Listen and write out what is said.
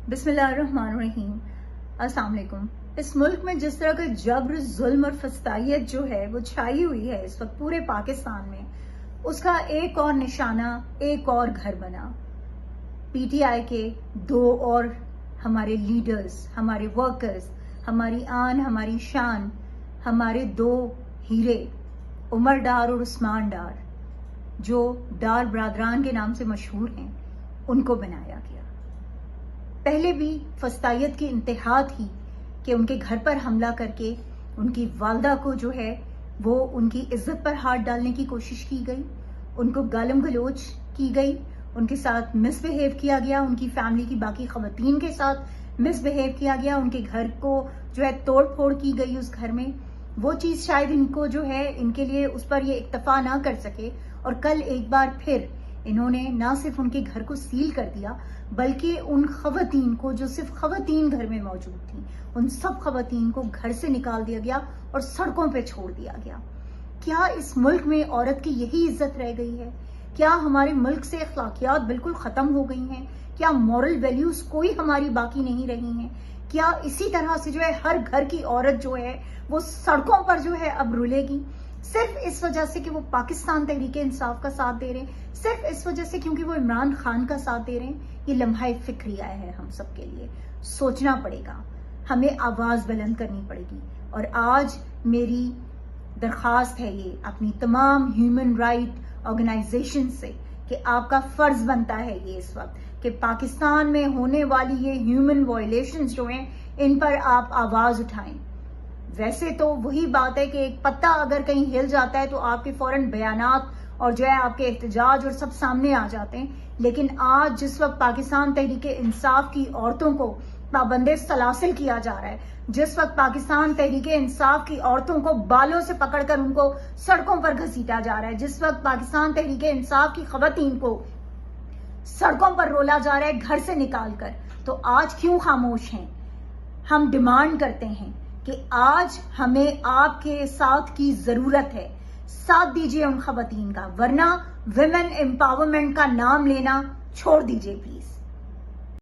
بسم اللہ الرحمن الرحیم۔ السلام علیکم۔ اس ملک میں جس طرح کا جبر، ظلم اور فسطائیت جو ہے وہ چھائی ہوئی ہے اس وقت پورے پاکستان میں، اس کا ایک اور نشانہ ایک اور گھر بنا۔ پی ٹی آئی کے دو اور ہمارے لیڈرز، ہمارے ورکرز، ہماری آن، ہماری شان، ہمارے دو ہیرے عمر ڈار اور عثمان ڈار، جو ڈار برادران کے نام سے مشہور ہیں، ان کو بنایا گیا۔ پہلے بھی فسطائیت کی انتہا تھی کہ ان کے گھر پر حملہ کر کے ان کی والدہ کو جو ہے وہ ان کی عزت پر ہاتھ ڈالنے کی کوشش کی گئی، ان کو گالم گلوچ کی گئی، ان کے ساتھ مس بہیو کیا گیا، ان کی فیملی کی باقی خواتین کے ساتھ مس بہیو کیا گیا، ان کے گھر کو جو ہے توڑ پھوڑ کی گئی اس گھر میں۔ وہ چیز شاید ان کو جو ہے ان کے لیے اس پر یہ اکتفا نہ کر سکے، اور کل ایک بار پھر انہوں نے نہ صرف ان کے گھر کو سیل کر دیا بلکہ ان خواتین کو جو صرف خواتین گھر میں موجود تھیں، ان سب خواتین کو گھر سے نکال دیا گیا اور سڑکوں پہ چھوڑ دیا گیا۔ کیا اس ملک میں عورت کی یہی عزت رہ گئی ہے؟ کیا ہمارے ملک سے اخلاقیات بالکل ختم ہو گئی ہیں؟ کیا مورل ویلیوز کوئی ہماری باقی نہیں رہی ہیں؟ کیا اسی طرح سے جو ہے ہر گھر کی عورت جو ہے وہ سڑکوں پر جو ہے اب رولے گی، صرف اس وجہ سے کہ وہ پاکستان تحریک انصاف کا ساتھ دے رہے ہیں، صرف اس وجہ سے کیونکہ وہ عمران خان کا ساتھ دے رہے ہیں؟ یہ لمحہ فکریہ ہے ہم سب کے لیے، سوچنا پڑے گا، ہمیں آواز بلند کرنی پڑے گی۔ اور آج میری درخواست ہے یہ اپنی تمام ہیومن رائٹ آرگنائزیشن سے کہ آپ کا فرض بنتا ہے یہ اس وقت کہ پاکستان میں ہونے والی یہ ہیومن وائلیشنز جو ہیں ان پر آپ آواز اٹھائیں۔ ویسے تو وہی بات ہے کہ ایک پتا اگر کہیں ہل جاتا ہے تو آپ کے فوراً بیانات اور جو ہے آپ کے احتجاج اور سب سامنے آ جاتے ہیں، لیکن آج جس وقت پاکستان تحریک انصاف کی عورتوں کو پابند سلاسل کیا جا رہا ہے، جس وقت پاکستان تحریک انصاف کی عورتوں کو بالوں سے پکڑ کر ان کو سڑکوں پر گھسیٹا جا رہا ہے، جس وقت پاکستان تحریک انصاف کی خواتین کو سڑکوں پر رولا جا رہا ہے گھر سے نکال کر، تو آج کیوں خاموش ہیں؟ ہم ڈیمانڈ کرتے ہیں کہ آج ہمیں آپ کے ساتھ کی ضرورت ہے، ساتھ دیجئے ان خواتین کا، ورنہ ویمن امپاورمنٹ کا نام لینا چھوڑ دیجئے پلیز۔